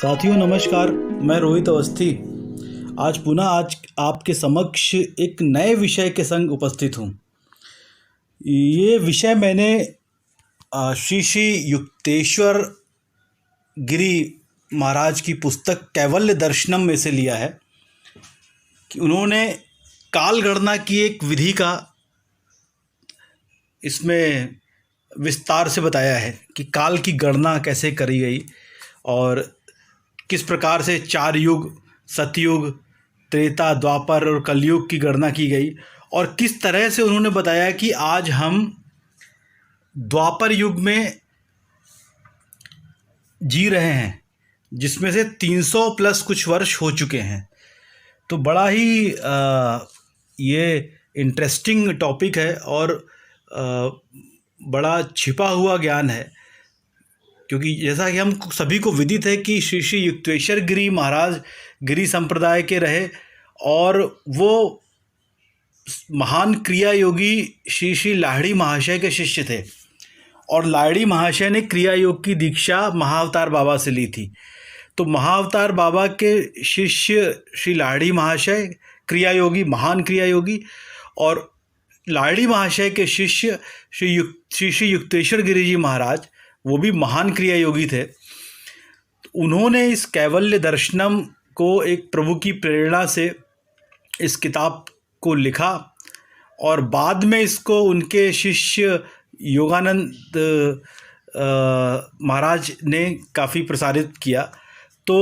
साथियों नमस्कार, मैं रोहित अवस्थी आज आपके समक्ष एक नए विषय के संग उपस्थित हूँ। ये विषय मैंने श्री श्री युक्तेश्वर गिरी महाराज की पुस्तक कैवल्य दर्शनम में से लिया है कि उन्होंने काल गणना की एक विधि का इसमें विस्तार से बताया है कि काल की गणना कैसे करी गई और किस प्रकार से 4 युग सतयुग, त्रेता, द्वापर और कलयुग की गणना की गई और किस तरह से उन्होंने बताया कि आज हम द्वापर युग में जी रहे हैं, जिसमें से 300 प्लस कुछ वर्ष हो चुके हैं। तो बड़ा ही ये इंटरेस्टिंग टॉपिक है और बड़ा छिपा हुआ ज्ञान है, क्योंकि जैसा कि हम सभी को विदित है कि श्री श्री युक्तेश्वर गिरी महाराज गिरी संप्रदाय के रहे और वो महान क्रिया योगी श्री श्री लाहिड़ी महाशय के शिष्य थे और लाहिड़ी महाशय ने क्रिया योग की दीक्षा महाअवतार बाबा से ली थी। तो महाअवतार बाबा के शिष्य श्री लाहिड़ी महाशय क्रिया योगी, महान क्रिया योगी, और लाहिड़ी महाशय के शिष्य श्री श्री युक्तेश्वर गिरी जी महाराज, वो भी महान क्रिया योगी थे। उन्होंने इस कैवल्य दर्शनम को एक प्रभु की प्रेरणा से इस किताब को लिखा और बाद में इसको उनके शिष्य योगानंद महाराज ने काफ़ी प्रसारित किया। तो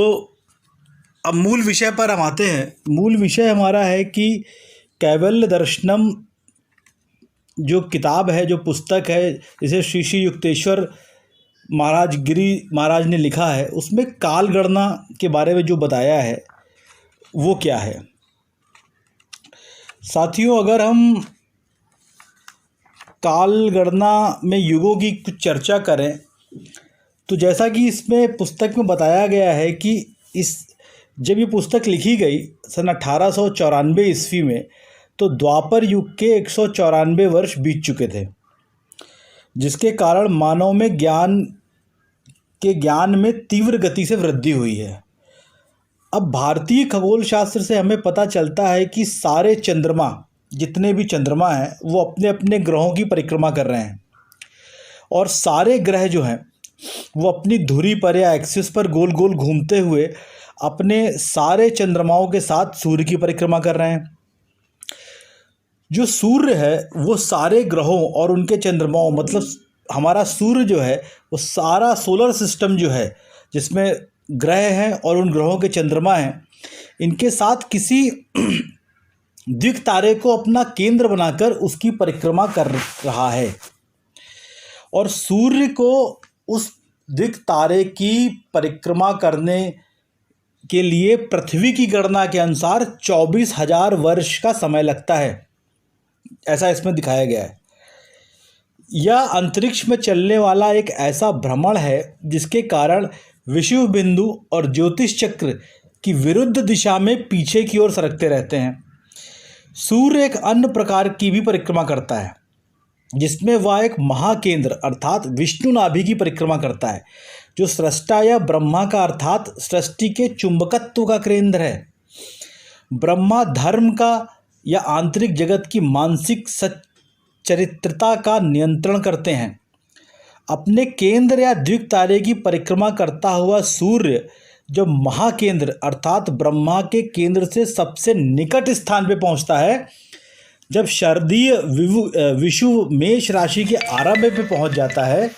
अब मूल विषय पर हम आते हैं। मूल विषय हमारा है कि कैवल्य दर्शनम जो किताब है, जो पुस्तक है, जिसे श्री श्री युक्तेश्वर महाराज गिरी महाराज ने लिखा है, उसमें काल गणना के बारे में जो बताया है वो क्या है। साथियों, अगर हम काल गणना में युगों की कुछ चर्चा करें तो जैसा कि इसमें पुस्तक में बताया गया है कि जब ये पुस्तक लिखी गई सन 1894 ईस्वी में, तो द्वापर युग के 194 वर्ष बीत चुके थे, जिसके कारण मानव में ज्ञान में तीव्र गति से वृद्धि हुई है। अब भारतीय खगोल शास्त्र से हमें पता चलता है कि सारे चंद्रमा, जितने भी चंद्रमा हैं, वो अपने अपने ग्रहों की परिक्रमा कर रहे हैं और सारे ग्रह जो हैं वो अपनी धुरी पर या एक्सिस पर गोल गोल घूमते हुए अपने सारे चंद्रमाओं के साथ सूर्य की परिक्रमा कर रहे हैं। जो सूर्य है वो सारे ग्रहों और उनके चंद्रमाओं, मतलब हमारा सूर्य जो है वो सारा सोलर सिस्टम जो है, जिसमें ग्रह हैं और उन ग्रहों के चंद्रमा हैं, इनके साथ किसी द्विक तारे को अपना केंद्र बनाकर उसकी परिक्रमा कर रहा है और सूर्य को उस द्विक तारे की परिक्रमा करने के लिए पृथ्वी की गणना के अनुसार 24,000 वर्ष का समय लगता है, ऐसा इसमें दिखाया गया है। यह अंतरिक्ष में चलने वाला एक ऐसा भ्रमण है जिसके कारण विषुव बिंदु और ज्योतिष चक्र की विरुद्ध दिशा में पीछे की ओर सरकते रहते हैं। सूर्य एक अन्य प्रकार की भी परिक्रमा करता है, जिसमें वह एक महाकेंद्र अर्थात विष्णु नाभि की परिक्रमा करता है, जो सृष्टा या ब्रह्मा का अर्थात सृष्टि के चुंबकत्व का केंद्र है। ब्रह्मा धर्म का या आंतरिक जगत की मानसिक सच्चरित्रता का नियंत्रण करते हैं। अपने केंद्र या द्विक तारे की परिक्रमा करता हुआ सूर्य जब महाकेंद्र अर्थात ब्रह्मा के केंद्र से सबसे निकट स्थान पे पहुंचता है, जब शारदीय विषुव मेष राशि के आरंभ पे पहुंच जाता है,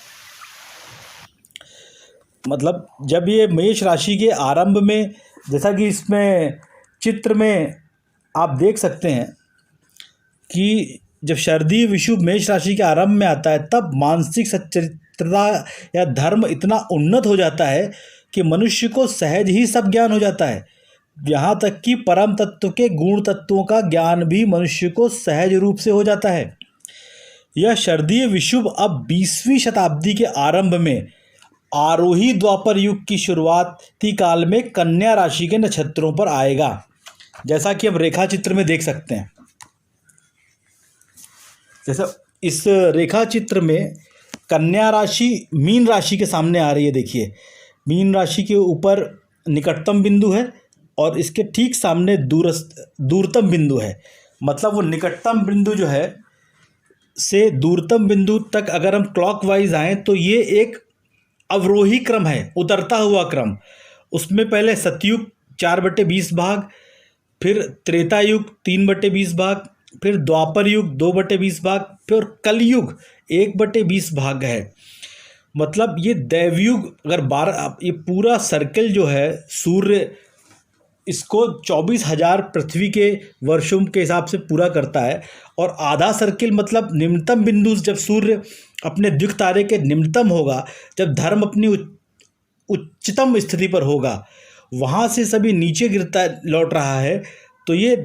मतलब जब ये मेष राशि के आरंभ में, जैसा कि इसमें चित्र में आप देख सकते हैं कि जब शारदीय विषुव मेष राशि के आरंभ में आता है, तब मानसिक सच्चरित्रता या धर्म इतना उन्नत हो जाता है कि मनुष्य को सहज ही सब ज्ञान हो जाता है। यहाँ तक कि परम तत्व के गुण तत्वों का ज्ञान भी मनुष्य को सहज रूप से हो जाता है। यह शारदीय विषुव अब 20वीं शताब्दी के आरंभ में आरोही द्वापर युग की शुरुआती काल में कन्या राशि के नक्षत्रों पर आएगा, जैसा कि अब रेखा चित्र में देख सकते हैं। जैसा इस रेखा चित्र में कन्या राशि मीन राशि के सामने आ रही है। देखिए, मीन राशि के ऊपर निकटतम बिंदु है और इसके ठीक सामने दूरतम बिंदु है। मतलब वो निकटतम बिंदु जो है से दूरतम बिंदु तक अगर हम क्लॉकवाइज आएँ तो ये एक अवरोही क्रम है, उतरता हुआ क्रम। उसमें पहले सतयुग 4/20 भाग, फिर त्रेता युग 3/20 भाग, फिर द्वापर युग 2/20 भाग, फिर कलयुग 1/20 भाग है। मतलब ये दैवयुग अगर 12, ये पूरा सर्कल जो है सूर्य इसको 24,000 पृथ्वी के वर्षों के हिसाब से पूरा करता है। और आधा सर्किल मतलब निम्नतम बिंदु, जब सूर्य अपने द्विक तारे के निम्नतम होगा, जब धर्म अपनी उच्चतम स्थिति पर होगा, वहाँ से सभी नीचे गिरता लौट रहा है। तो ये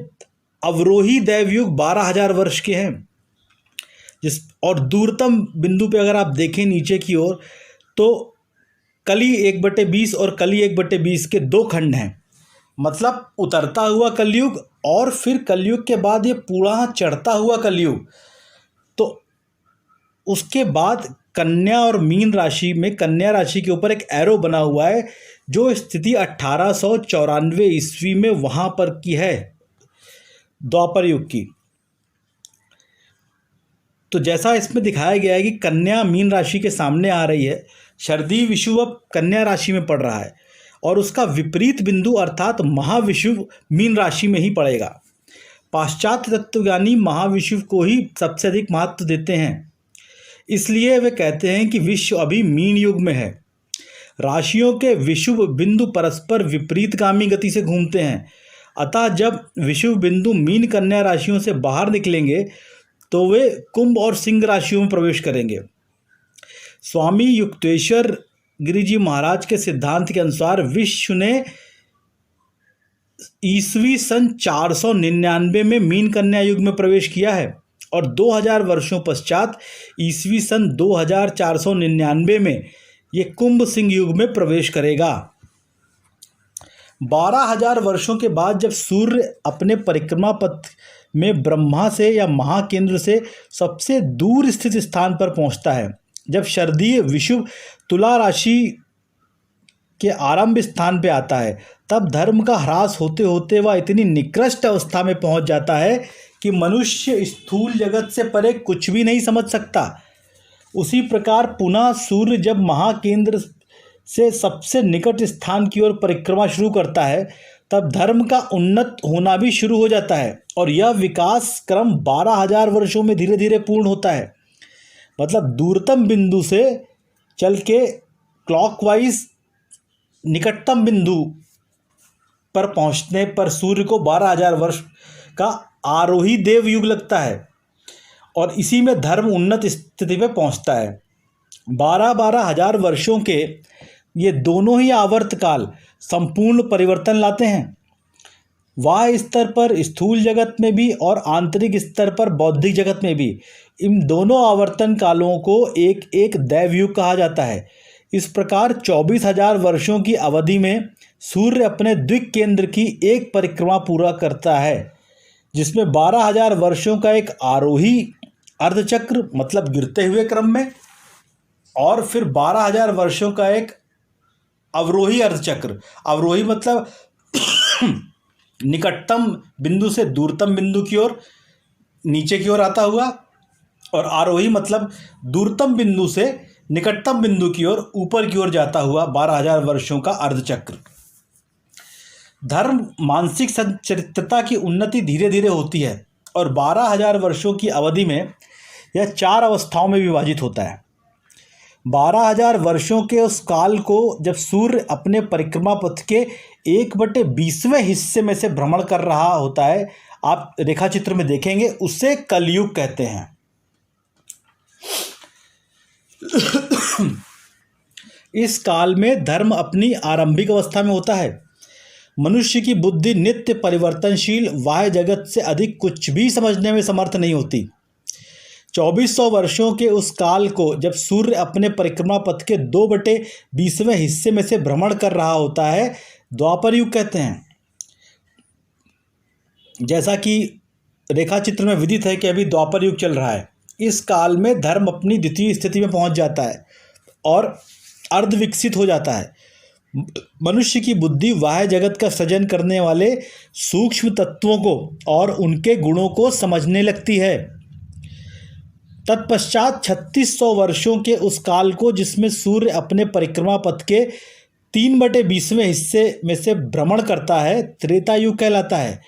अवरोही दैवयुग 12,000 वर्ष के हैं। और दूरतम बिंदु पे अगर आप देखें नीचे की ओर तो कली 1/20 और कली 1/20 के दो खंड हैं। मतलब उतरता हुआ कलयुग और फिर कलयुग के बाद ये पूरा चढ़ता हुआ कलयुग। तो उसके बाद कन्या और मीन राशि में, कन्या राशि के ऊपर एक एरो बना हुआ है जो स्थिति 1894 ईस्वी में वहाँ पर की है, द्वापर युग की। तो जैसा इसमें दिखाया गया है कि कन्या मीन राशि के सामने आ रही है, शरदी विषुव अब कन्या राशि में पड़ रहा है और उसका विपरीत बिंदु अर्थात महाविषुव मीन राशि में ही पड़ेगा। पाश्चात्य तत्वज्ञानी महाविषुव को ही सबसे अधिक महत्व देते हैं, इसलिए वे कहते हैं कि विश्व अभी मीन युग में है। राशियों के विषुव बिंदु परस्पर विपरीतगामी गति से घूमते हैं, अतः जब विषुव बिंदु मीन कन्या राशियों से बाहर निकलेंगे तो वे कुंभ और सिंह राशियों में प्रवेश करेंगे। स्वामी युक्तेश्वर गिरिजी महाराज के सिद्धांत के अनुसार विश्व ने ईस्वी सन 499 में मीन कन्या युग में प्रवेश किया है और 2000 वर्षों पश्चात ईस्वी सन 2499 में ये कुंभ सिंह युग में प्रवेश करेगा। 12,000 वर्षों के बाद जब सूर्य अपने परिक्रमा पथ में ब्रह्मा से या महाकेंद्र से सबसे दूर स्थित स्थान पर पहुंचता है, जब शरदीय विषुव तुला राशि के आरंभ स्थान पर आता है, तब धर्म का ह्रास होते होते वह इतनी निकृष्ट अवस्था में पहुंच जाता है कि मनुष्य स्थूल जगत से परे कुछ भी नहीं समझ सकता। उसी प्रकार पुनः सूर्य जब महाकेंद्र से सबसे निकट स्थान की ओर परिक्रमा शुरू करता है, तब धर्म का उन्नत होना भी शुरू हो जाता है और यह विकास क्रम 12,000 वर्षों में धीरे धीरे पूर्ण होता है। मतलब दूरतम बिंदु से चल के क्लॉकवाइज निकटतम बिंदु पर पहुंचने पर सूर्य को 12,000 वर्ष का आरोही देव युग लगता है और इसी में धर्म उन्नत स्थिति पे पहुंचता है। 12,000 वर्षों के ये दोनों ही आवर्त काल संपूर्ण परिवर्तन लाते हैं, वाह स्तर पर स्थूल जगत में भी और आंतरिक स्तर पर बौद्धिक जगत में भी। इन दोनों आवर्तन कालों को एक एक दैवयुग कहा जाता है। इस प्रकार 24,000 वर्षों की अवधि में सूर्य अपने द्विक केंद्र की एक परिक्रमा पूरा करता है, जिसमें 12,000 वर्षों का एक आरोही अर्धचक्र मतलब गिरते हुए क्रम में, और फिर 12,000 वर्षों का एक अवरोही अर्धचक्र। अवरोही मतलब निकटतम बिंदु से दूरतम बिंदु की ओर नीचे की ओर आता हुआ, और आरोही मतलब दूरतम बिंदु से निकटतम बिंदु की ओर ऊपर की ओर जाता हुआ 12,000 वर्षों का अर्धचक्र। धर्म मानसिक संचरित्रता की उन्नति धीरे धीरे होती है और 12,000 वर्षों की अवधि में यह 4 अवस्थाओं में विभाजित होता है। 12,000 वर्षों के उस काल को जब सूर्य अपने परिक्रमा पथ के 1/20वें हिस्से में से भ्रमण कर रहा होता है, आप रेखा चित्र में देखेंगे, उसे कलयुग कहते हैं। इस काल में धर्म अपनी आरंभिक अवस्था में होता है। मनुष्य की बुद्धि नित्य परिवर्तनशील बाह्य जगत से अधिक कुछ भी समझने में समर्थ नहीं होती। 2400 वर्षों के उस काल को जब सूर्य अपने परिक्रमा पथ के 2/20वें हिस्से में से भ्रमण कर रहा होता है, द्वापर युग कहते हैं। जैसा कि रेखा चित्र में विदित है कि अभी द्वापर युग चल रहा है। इस काल में धर्म अपनी द्वितीय स्थिति में पहुंच जाता है और अर्ध विकसित हो जाता है। मनुष्य की बुद्धि बाह्य जगत का सृजन करने वाले सूक्ष्म तत्वों को और उनके गुणों को समझने लगती है। तत्पश्चात 3600 वर्षों के उस काल को जिसमें सूर्य अपने परिक्रमा पथ के 3/20वें हिस्से में से भ्रमण करता है, त्रेता युग कहलाता है।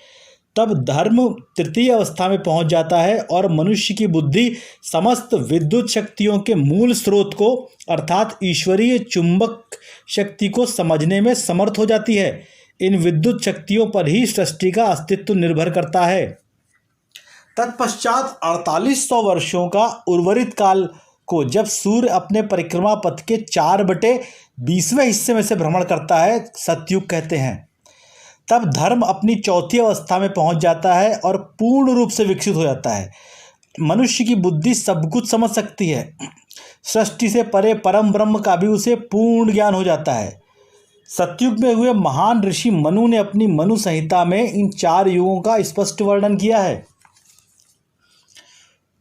तब धर्म तृतीय अवस्था में पहुंच जाता है और मनुष्य की बुद्धि समस्त विद्युत शक्तियों के मूल स्रोत को अर्थात ईश्वरीय चुंबक शक्ति को समझने में समर्थ हो जाती है। इन विद्युत शक्तियों पर ही सृष्टि का अस्तित्व निर्भर करता है। तत्पश्चात 4800 वर्षों का उर्वरित काल को जब सूर्य अपने परिक्रमा पथ के 4/20वें हिस्से में से भ्रमण करता है, सतयुग कहते हैं। तब धर्म अपनी चौथी अवस्था में पहुंच जाता है और पूर्ण रूप से विकसित हो जाता है। मनुष्य की बुद्धि सब कुछ समझ सकती है। सृष्टि से परे परम ब्रह्म का भी उसे पूर्ण ज्ञान हो जाता है। सतयुग में हुए महान ऋषि मनु ने अपनी मनु संहिता में इन 4 युगों का स्पष्ट वर्णन किया है।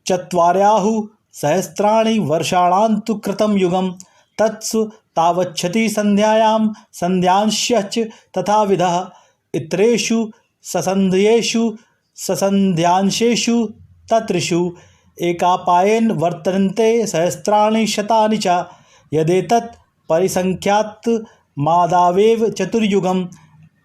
चत्वार्याहु सहस्राणि वर्षाणान्तु कृतं युगं तत्सु तावच्छति संध्यायां संध्यांश्च तथाविधः इतरेषु ससन्ध्येषु ससन्ध्यांशेषु तत्रिषु एकापायेन वर्तन्ते सहस्राणि शतानि च यदेतत् परिसंख्यात् मादावेव चतुर्युगम्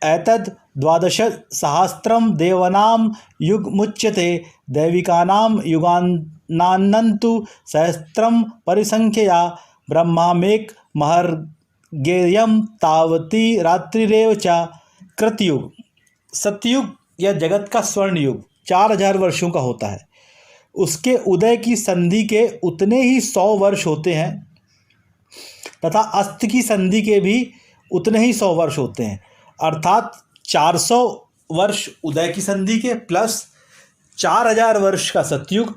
एतद् 12,000 देवानां युगमुच्यते दैविकानां युगानान्तु सहस्रं परिसंख्यया ब्रह्मामेक महर्गेयं तावती रात्रिरेव च। कृतयुग, सतयुग या जगत का स्वर्ण युग 4000 वर्षों का होता है। उसके उदय की संधि के उतने ही 100 वर्ष होते हैं तथा अस्त की संधि के भी उतने ही 100 वर्ष होते हैं। अर्थात 400 वर्ष उदय की संधि के प्लस 4000 वर्ष का सतयुग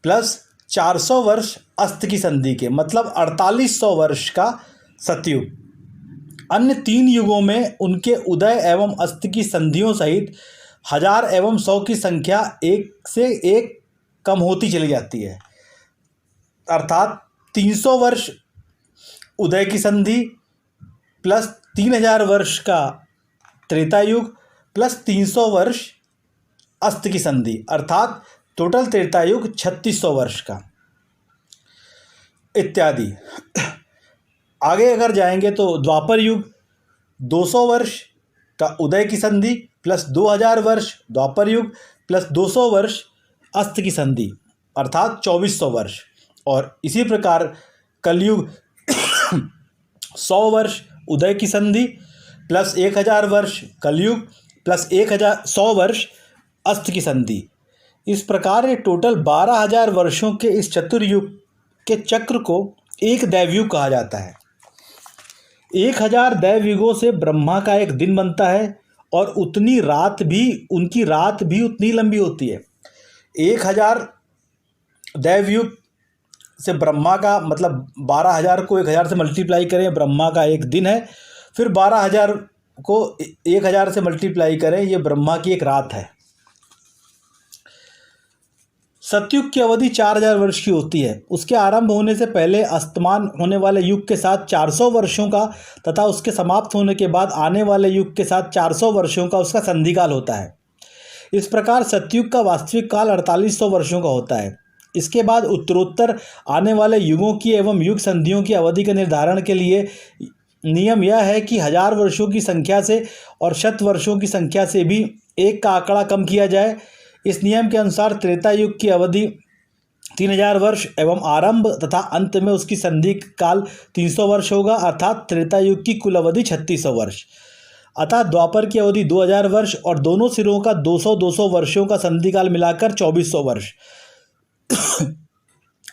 प्लस 400 वर्ष अस्त की संधि के, मतलब 4800 वर्ष का सतयुग। अन्य 3 युगों में उनके उदय एवं अस्त की संधियों सहित 1000 एवं 100 की संख्या एक से एक कम होती चली जाती है। अर्थात 300 वर्ष उदय की संधि प्लस 3000 वर्ष का त्रेता युग प्लस 300 वर्ष अस्त की संधि, अर्थात टोटल त्रेता युग 3600 वर्ष का इत्यादि। आगे अगर जाएंगे तो द्वापर युग 200 वर्ष का उदय की संधि प्लस 2000 वर्ष द्वापर युग प्लस 200 वर्ष अस्त की संधि, अर्थात 2400 वर्ष। और इसी प्रकार कलयुग 100 वर्ष उदय की संधि प्लस 1000 वर्ष कलयुग प्लस 100 वर्ष अस्त की संधि। इस प्रकार ये टोटल 12000 वर्षों के इस चतुर्युग के चक्र को एक दैवयुग कहा जाता है। 1000 दैवयुगों से ब्रह्मा का एक दिन बनता है और उनकी रात भी उतनी लंबी होती है। 1000 दैवयुग से ब्रह्मा का मतलब 12000 को 1000 से मल्टीप्लाई करें, ब्रह्मा का एक दिन है। फिर 12000 को 1000 से मल्टीप्लाई करें, ये ब्रह्मा की एक रात है। सतयुग की अवधि 4000 वर्ष की होती है। उसके आरंभ होने से पहले अस्तमान होने वाले युग के साथ 400 वर्षों का तथा उसके समाप्त होने के बाद आने वाले युग के साथ 400 वर्षों का उसका संधिकाल होता है। इस प्रकार सतयुग का वास्तविक काल 4800 वर्षों का होता है। इसके बाद उत्तरोत्तर आने वाले युगों की एवं युग संधियों की अवधि के निर्धारण के लिए नियम यह है कि 1000 वर्षों की संख्या से और शत वर्षों की संख्या से भी 1 का आंकड़ा कम किया जाए। इस नियम के अनुसार त्रेता युग की अवधि 3000 वर्ष एवं आरंभ तथा अंत में उसकी संधि काल 300 वर्ष होगा, अर्थात त्रेता युग की कुल अवधि 3600 वर्ष। अतः द्वापर की अवधि 2000 वर्ष और दोनों सिरों का 200-200 वर्षों का संधिकाल मिलाकर 2400 वर्ष।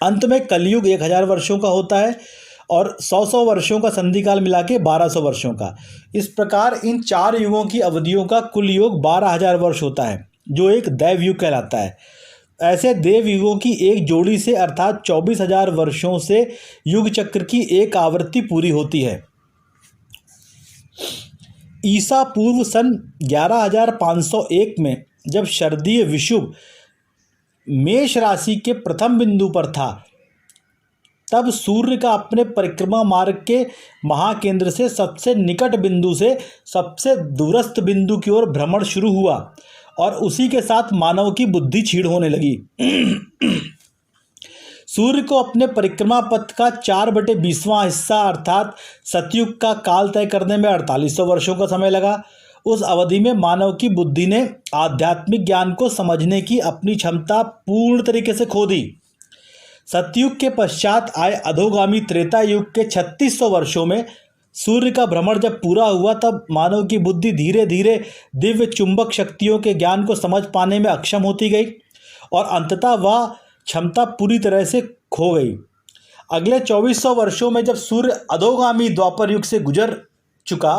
अंत में कलयुग 1000 वर्षों का होता है और 100 वर्षों का संधिकाल मिला के 1200 वर्षों का। इस प्रकार इन 4 युगों की अवधियों का कुल योग 12000 वर्ष होता है, जो एक दैवयुग कहलाता है। ऐसे देवयुगों की एक जोड़ी से अर्थात 24000 वर्षों से युग चक्र की एक आवृत्ति पूरी होती है। ईसा पूर्व सन 11501 में जब शरदीय विषुव मेष राशि के प्रथम बिंदु पर था, तब सूर्य का अपने परिक्रमा मार्ग के महाकेंद्र से सबसे निकट बिंदु से सबसे दूरस्थ बिंदु की ओर भ्रमण शुरू हुआ और उसी के साथ मानव की बुद्धि क्षीण होने लगी। सूर्य को अपने परिक्रमा पथ का 4/20वां हिस्सा अर्थात सतयुग का काल तय करने में 4800 वर्षों का समय लगा। उस अवधि में मानव की बुद्धि ने आध्यात्मिक ज्ञान को समझने की अपनी क्षमता पूर्ण तरीके से खो दी। सतयुग के पश्चात आए अधोगामी त्रेता युग के 3600 वर्षों में सूर्य का भ्रमण जब पूरा हुआ तब मानव की बुद्धि धीरे धीरे दिव्य चुंबक शक्तियों के ज्ञान को समझ पाने में अक्षम होती गई और अंततः वह क्षमता पूरी तरह से खो गई। अगले 2400 वर्षों में जब सूर्य अधोगामी द्वापर युग से गुजर चुका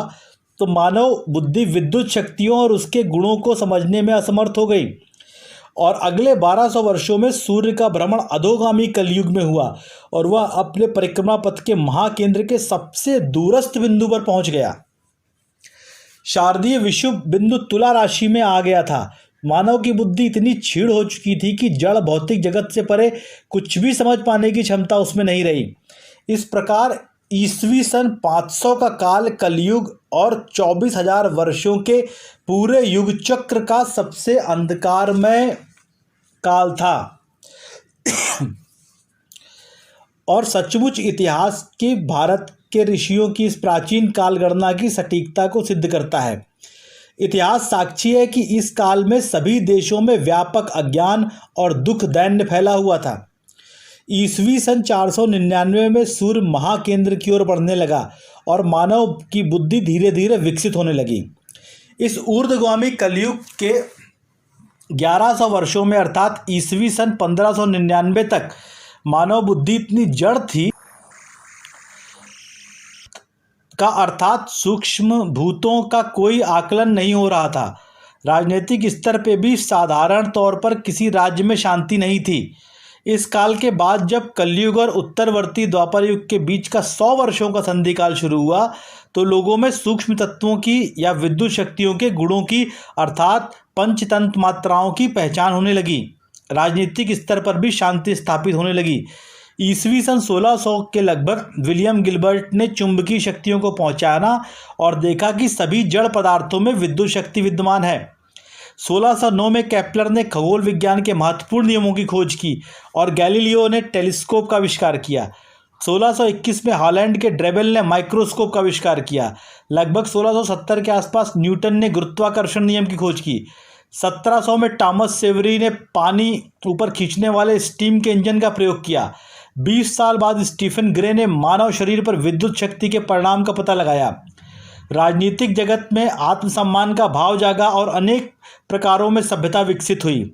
तो मानव बुद्धि विद्युत शक्तियों और उसके गुणों को समझने में असमर्थ हो गई और अगले 1200 वर्षों में सूर्य का भ्रमण अधोगामी कलयुग में हुआ और वह अपने परिक्रमा पथ के महाकेंद्र के सबसे दूरस्थ बिंदु पर पहुंच गया। शारदीय विषुव बिंदु तुला राशि में आ गया था। मानव की बुद्धि इतनी क्षीण हो चुकी थी कि जड़ भौतिक जगत से परे कुछ भी समझ पाने की क्षमता उसमें नहीं रही। इस प्रकार ईस्वी सन 500 का काल कलयुग और 24,000 वर्षों के पूरे युग चक्र का सबसे अंधकारमय काल था और सचमुच इतिहास के भारत के ऋषियों की इस प्राचीन काल गणना की सटीकता को सिद्ध करता है। इतिहास साक्षी है कि इस काल में सभी देशों में व्यापक अज्ञान और दुख दैन्य फैला हुआ था। ईस्वी सन 499 में सूर्य महाकेंद्र की ओर बढ़ने लगा और मानव की बुद्धि धीरे धीरे विकसित होने लगी। इस ऊर्ध्वगामी कलयुग के 1100 वर्षों में अर्थात ईस्वी सन 1599 तक मानव बुद्धि इतनी जड़ थी का अर्थात सूक्ष्म भूतों का कोई आकलन नहीं हो रहा था। राजनीतिक स्तर पे भी साधारण तौर पर किसी राज्य में शांति नहीं थी। इस काल के बाद जब कलयुग और उत्तरवर्ती द्वापर युग के बीच का 100 वर्षों का संधिकाल शुरू हुआ तो लोगों में सूक्ष्म तत्वों की या विद्युत शक्तियों के गुणों की अर्थात पंचतंत्र मात्राओं की पहचान होने लगी। राजनीतिक स्तर पर भी शांति स्थापित होने लगी। ईस्वी सन 1600 के लगभग विलियम गिलबर्ट ने चुंबकीय शक्तियों को पहचाना और देखा कि सभी जड़ पदार्थों में विद्युत शक्ति विद्यमान है। 1609 में केपलर ने खगोल विज्ञान के महत्वपूर्ण नियमों की खोज की और गैलीलियो ने टेलीस्कोप का आविष्कार किया। 1621 में हॉलैंड के ड्रेबेल ने माइक्रोस्कोप का आविष्कार किया। लगभग 1670 के आसपास न्यूटन ने गुरुत्वाकर्षण नियम की खोज की। 1700 में टॉमस सेवरी ने पानी ऊपर खींचने वाले स्टीम के इंजन का प्रयोग किया। 20 साल बाद स्टीफन ग्रे ने मानव शरीर पर विद्युत शक्ति के परिणाम का पता लगाया। राजनीतिक जगत में आत्मसम्मान का भाव जागा और अनेक प्रकारों में सभ्यता विकसित हुई।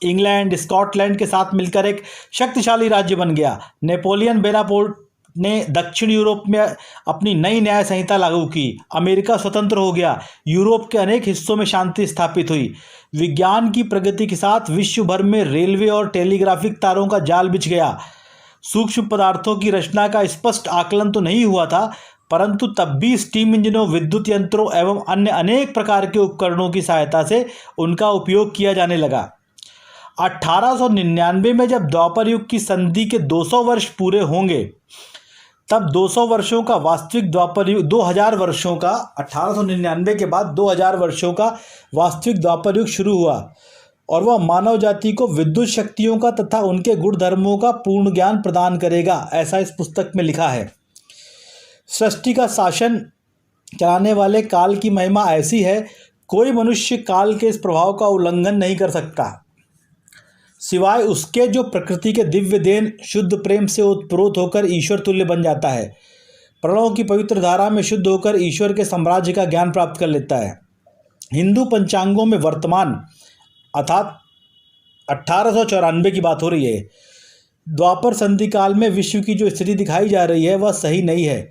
इंग्लैंड स्कॉटलैंड के साथ मिलकर एक शक्तिशाली राज्य बन गया। नेपोलियन बोनापार्ट ने दक्षिण यूरोप में अपनी नई न्याय संहिता लागू की। अमेरिका स्वतंत्र हो गया। यूरोप के अनेक हिस्सों में शांति स्थापित हुई। विज्ञान की प्रगति के साथ विश्व भर में रेलवे और टेलीग्राफिक तारों का जाल बिछ गया। सूक्ष्म पदार्थों की रचना का स्पष्ट आकलन तो नहीं हुआ था, परंतु तब भी स्टीम इंजनों, विद्युत यंत्रों एवं अन्य अनेक प्रकार के उपकरणों की सहायता से उनका उपयोग किया जाने लगा। 1899 में जब द्वापर युग की संधि के 200 वर्ष पूरे होंगे तब 200 वर्षों का वास्तविक द्वापर युग 2000 वर्षों का 1899 के बाद 2000 वर्षों का वास्तविक द्वापर युग शुरू हुआ और वह मानव जाति को विद्युत शक्तियों का तथा उनके गुणधर्मों का पूर्ण ज्ञान प्रदान करेगा, ऐसा इस पुस्तक में लिखा है। सृष्टि का शासन चलाने वाले काल की महिमा ऐसी है, कोई मनुष्य काल के इस प्रभाव का उल्लंघन नहीं कर सकता सिवाय उसके जो प्रकृति के दिव्य देन शुद्ध प्रेम से उत्प्रोत होकर ईश्वर तुल्य बन जाता है। प्रणव की पवित्र धारा में शुद्ध होकर ईश्वर के साम्राज्य का ज्ञान प्राप्त कर लेता है। हिंदू पंचांगों में वर्तमान अर्थात 1894 की बात हो रही है। द्वापर संधि काल में विश्व की जो स्थिति दिखाई जा रही है वह सही नहीं है।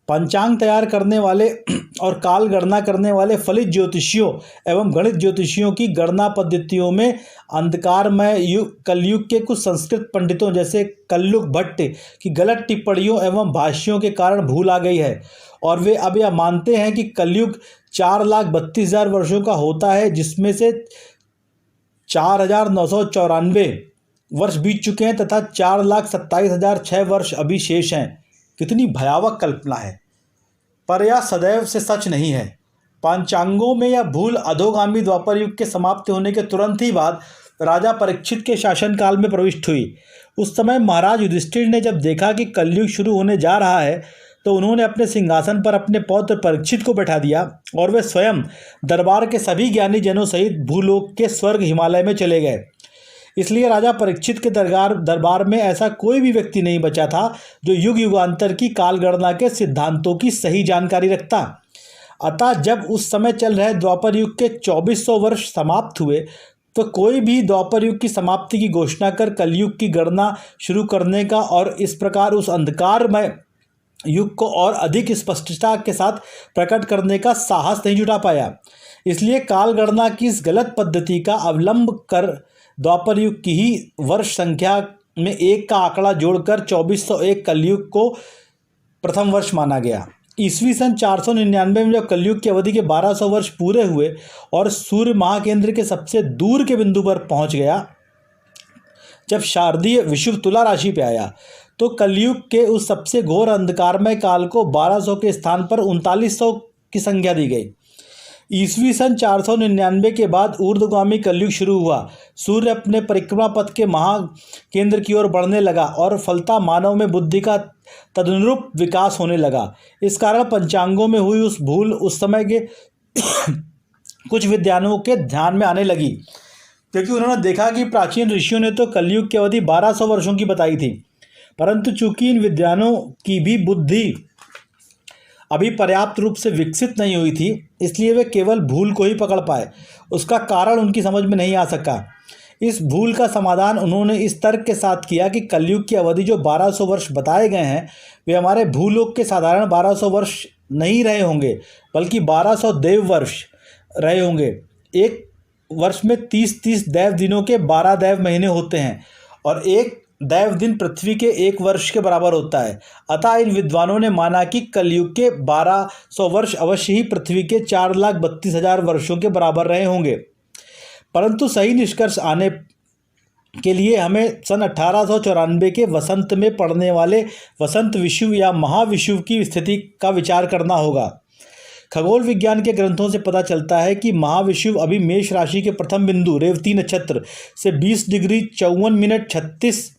पंचांग तैयार करने वाले और काल गणना करने वाले फलित ज्योतिषियों एवं गणित ज्योतिषियों की गणना पद्धतियों में अंधकारमय कलयुग के कुछ संस्कृत पंडितों जैसे कल्लुक भट्ट की गलत टिप्पणियों एवं भाष्यों के कारण भूल आ गई है और वे अब यह मानते हैं कि कलयुग 4,32,000 वर्षों का होता है, जिसमें से 4,994 वर्ष बीत चुके हैं तथा 4,27,006 वर्ष अभी शेष हैं। कितनी भयावह कल्पना है, पर यह सदैव से सच नहीं है। पांचांगों में यह भूल अधोगामी द्वापर युग के समाप्त होने के तुरंत ही बाद राजा परीक्षित के शासनकाल में प्रविष्ट हुई। उस समय महाराज युधिष्ठिर ने जब देखा कि कलयुग शुरू होने जा रहा है तो उन्होंने अपने सिंहासन पर अपने पौत्र परीक्षित को बैठा दिया और वे स्वयं दरबार के सभी ज्ञानी जनों सहित भूलोक के स्वर्ग हिमालय में चले गए। इसलिए राजा परीक्षित के दरबार में ऐसा कोई भी व्यक्ति नहीं बचा था जो युग युगांतर की कालगणना के सिद्धांतों की सही जानकारी रखता। अतः जब उस समय चल रहे द्वापर युग के 2400 वर्ष समाप्त हुए तो कोई भी द्वापर युग की समाप्ति की घोषणा कर कलयुग की गणना शुरू करने का और इस प्रकार उस अंधकारमय युग को और अधिक स्पष्टता के साथ प्रकट करने का साहस नहीं जुटा पाया। इसलिए काल गणना की इस गलत पद्धति का अवलंब कर द्वापर युग की ही वर्ष संख्या में 1 का आंकड़ा जोड़कर 2401 कलयुग को प्रथम वर्ष माना गया। ईस्वी सन 499 में जब कलयुग की अवधि के 1200 वर्ष पूरे हुए और सूर्य महाकेंद्र के सबसे दूर के बिंदु पर पहुंच गया, जब शारदीय विषुव तुला राशि पे आया तो कलयुग के उस सबसे घोर अंधकारमय काल को 1200 के स्थान पर 3900 की संख्या दी गई। ईस्वी सन 499 के बाद ऊर्ध्वगामी कलयुग शुरू हुआ। सूर्य अपने परिक्रमा पथ के महाकेंद्र की ओर बढ़ने लगा और फलता मानव में बुद्धि का तदनुरूप विकास होने लगा। इस कारण पंचांगों में हुई उस भूल उस समय के कुछ विद्वानों के ध्यान में आने लगी, क्योंकि उन्होंने देखा कि प्राचीन ऋषियों ने तो कलयुग की अवधि 1200 वर्षों की बताई थी, परंतु चूंकि इन विद्वानों की भी बुद्धि अभी पर्याप्त रूप से विकसित नहीं हुई थी, इसलिए वे केवल भूल को ही पकड़ पाए। उसका कारण उनकी समझ में नहीं आ सका। इस भूल का समाधान उन्होंने इस तर्क के साथ किया कि कलयुग की अवधि जो 1200 वर्ष बताए गए हैं वे हमारे भूलोक के साधारण 1200 वर्ष नहीं रहे होंगे, बल्कि 1200 देव वर्ष रहे होंगे। एक वर्ष में 30-30 दैव दिनों के 12 दैव महीने होते हैं और एक दैव दिन पृथ्वी के 1 वर्ष के बराबर होता है। अतः इन विद्वानों ने माना कि कलयुग के 1200 वर्ष अवश्य ही पृथ्वी के 4,32,000 वर्षों के बराबर रहे होंगे। परंतु सही निष्कर्ष आने के लिए हमें सन 1894 के वसंत में पड़ने वाले वसंत विषुव या महाविषुव की स्थिति का विचार करना होगा। खगोल विज्ञान के ग्रंथों से पता चलता है कि महाविषुव अभी मेष राशि के प्रथम बिंदु रेवती नक्षत्र से 20 डिग्री 54 मिनट 36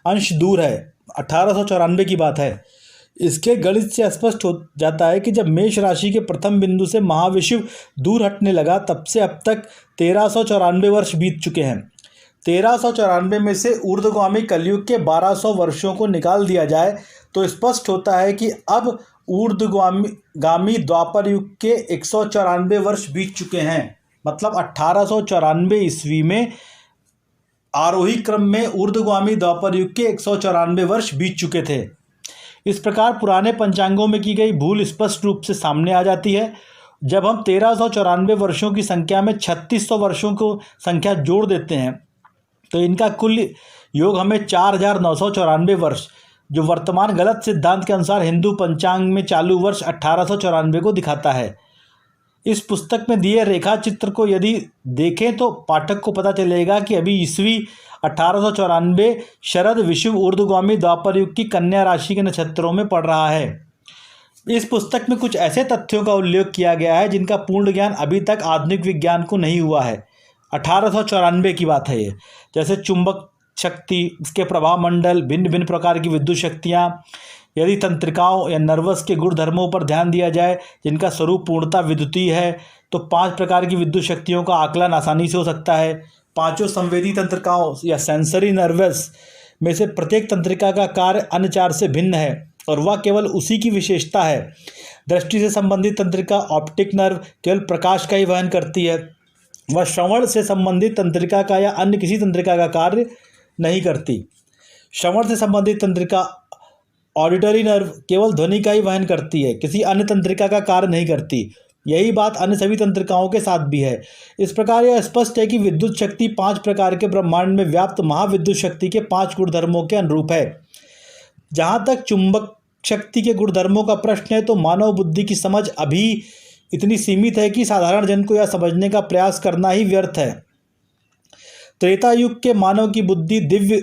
अंश दूर है। 1894 की बात है। इसके गणित से स्पष्ट हो जाता है कि जब मेष राशि के प्रथम बिंदु से महाविषुव दूर हटने लगा तब से अब तक 1394 वर्ष बीत चुके हैं। 1394 में से ऊर्ध्वगामी कलयुग के 1200 वर्षों को निकाल दिया जाए तो स्पष्ट होता है कि अब ऊर्ध्वगामी द्वापर युग के 194 वर्ष बीत चुके हैं। मतलब 1894 ईस्वी में आरोही क्रम में ऊर्ध्वगामी द्वापर युग के 194 वर्ष बीत चुके थे। इस प्रकार पुराने पंचांगों में की गई भूल स्पष्ट रूप से सामने आ जाती है। जब हम 1394 वर्षों की संख्या में 3600 वर्षों को संख्या जोड़ देते हैं तो इनका कुल योग हमें 4994 वर्ष, जो वर्तमान गलत सिद्धांत के अनुसार हिंदू पंचांग में चालू वर्ष 1894 को दिखाता है। इस पुस्तक में दिए रेखा चित्र को यदि देखें तो पाठक को पता चलेगा कि अभी ईस्वी 1894 शरद विषुव ऊर्ध्वगामी द्वापर युग की कन्या राशि के नक्षत्रों में पड़ रहा है। इस पुस्तक में कुछ ऐसे तथ्यों का उल्लेख किया गया है जिनका पूर्ण ज्ञान अभी तक आधुनिक विज्ञान को नहीं हुआ है। 1894 की बात है ये, जैसे चुंबक शक्ति, इसके प्रभाव मंडल, भिन्न भिन्न प्रकार की विद्युत शक्तियाँ। यदि तंत्रिकाओं या नर्वस के गुण धर्मों पर ध्यान दिया जाए जिनका स्वरूप पूर्णतः विद्युतीय है तो 5 प्रकार की विद्युत शक्तियों का आकलन आसानी से हो सकता है। पांचों संवेदी तंत्रिकाओं या सेंसरी नर्वस में से प्रत्येक तंत्रिका का कार्य अन्य 4 से भिन्न है और वह केवल उसी की विशेषता है। दृष्टि से संबंधित तंत्रिका ऑप्टिक नर्व केवल प्रकाश का ही वहन करती है। वह श्रवण से संबंधित तंत्रिका का या अन्य किसी तंत्रिका का कार्य नहीं करती। श्रवण से संबंधित तंत्रिका ऑडिटरी नर्व केवल ध्वनि का ही वहन करती है, किसी अन्य तंत्रिका का कार्य नहीं करती। यही बात अन्य सभी तंत्रिकाओं के साथ भी है। इस प्रकार यह स्पष्ट है कि विद्युत शक्ति 5 प्रकार के ब्रह्मांड में व्याप्त महाविद्युत शक्ति के 5 गुणधर्मों के अनुरूप है। जहाँ तक चुंबक शक्ति के गुणधर्मों का प्रश्न है तो मानव बुद्धि की समझ अभी इतनी सीमित है कि साधारण जन को यह समझने का प्रयास करना ही व्यर्थ है। त्रेता युग के मानव की बुद्धि दिव्य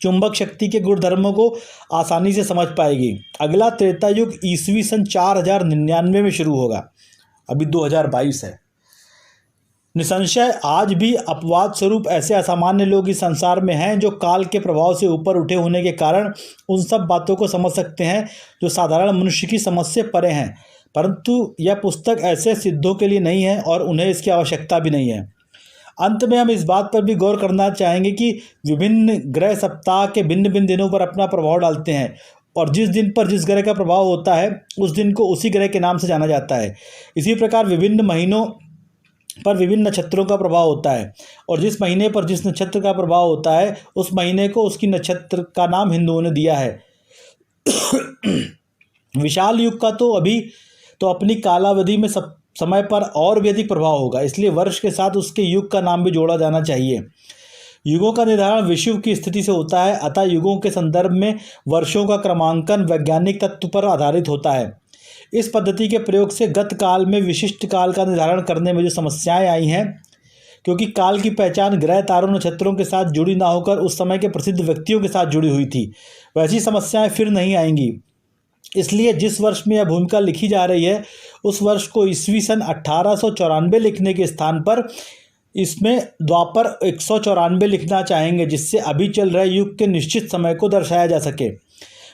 चुंबक शक्ति के गुणधर्मों को आसानी से समझ पाएगी। अगला त्रेता युग ईस्वी सन 4099 में शुरू होगा। अभी 2022 है। निसंशय आज भी अपवाद स्वरूप ऐसे असामान्य लोग इस संसार में हैं जो काल के प्रभाव से ऊपर उठे होने के कारण उन सब बातों को समझ सकते हैं जो साधारण मनुष्य की समझ से परे हैं, परंतु यह पुस्तक ऐसे सिद्धों के लिए नहीं है और उन्हें इसकी आवश्यकता भी नहीं है। अंत में हम इस बात पर भी गौर करना चाहेंगे कि विभिन्न ग्रह सप्ताह के भिन्न भिन्न दिनों पर अपना प्रभाव डालते हैं और जिस दिन पर जिस ग्रह का प्रभाव होता है उस दिन को उसी ग्रह के नाम से जाना जाता है। इसी प्रकार विभिन्न महीनों पर विभिन्न नक्षत्रों का प्रभाव होता है और जिस महीने पर जिस नक्षत्र का प्रभाव होता है उस महीने को उसकी नक्षत्र का नाम हिंदुओं ने दिया है। विशाल युग का तो अभी तो अपनी कालावधि में सब समय पर और भी अधिक प्रभाव होगा, इसलिए वर्ष के साथ उसके युग का नाम भी जोड़ा जाना चाहिए। युगों का निर्धारण विश्व की स्थिति से होता है, अतः युगों के संदर्भ में वर्षों का क्रमांकन वैज्ञानिक तत्व पर आधारित होता है। इस पद्धति के प्रयोग से गत काल में विशिष्ट काल का निर्धारण करने में जो समस्याएं आई हैं, क्योंकि काल की पहचान ग्रह तारों नक्षत्रों के साथ जुड़ी ना होकर उस समय के प्रसिद्ध व्यक्तियों के साथ जुड़ी हुई थी, वैसी समस्याएं फिर नहीं आएंगी। इसलिए जिस वर्ष में यह भूमिका लिखी जा रही है उस वर्ष को ईस्वी सन 1894 लिखने के स्थान पर इसमें द्वापर 194 लिखना चाहेंगे, जिससे अभी चल रहे युग के निश्चित समय को दर्शाया जा सके।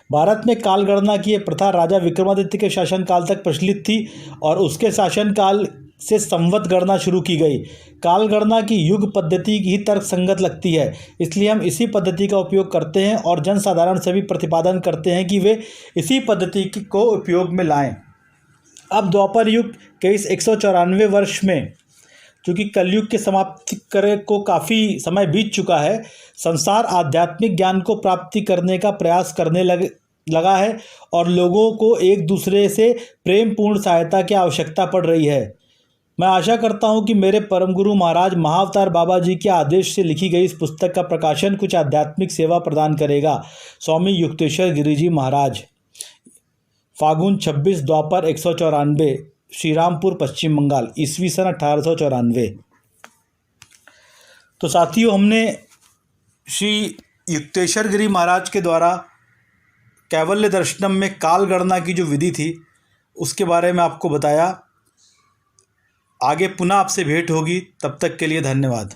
भारत में काल गणना की यह प्रथा राजा विक्रमादित्य के शासनकाल तक प्रचलित थी और उसके शासनकाल से संवत गणना शुरू की गई। काल गणना की युग पद्धति ही तर्क संगत लगती है, इसलिए हम इसी पद्धति का उपयोग करते हैं और जनसाधारण से भी प्रतिपादन करते हैं कि वे इसी पद्धति को उपयोग में लाएं। अब द्वापर युग के इस 194वें वर्ष में, चूँकि कलयुग के समाप्ति करे को काफ़ी समय बीत चुका है, संसार आध्यात्मिक ज्ञान को प्राप्ति करने का प्रयास करने लगा है और लोगों को एक दूसरे से प्रेमपूर्ण सहायता की आवश्यकता पड़ रही है। मैं आशा करता हूं कि मेरे परम गुरु महाराज महाअवतार बाबा जी के आदेश से लिखी गई इस पुस्तक का प्रकाशन कुछ आध्यात्मिक सेवा प्रदान करेगा। स्वामी युक्तेश्वर गिरि जी महाराज, फागुन 26 द्वापर 194, श्रीरामपुर पश्चिम बंगाल, ईस्वी सन 1894। तो साथियों, हमने श्री युक्तेश्वर गिरि महाराज के द्वारा कैवल्य दर्शनम में काल गणना की जो विधि थी उसके बारे में आपको बताया। आगे पुनः आपसे भेंट होगी, तब तक के लिए धन्यवाद।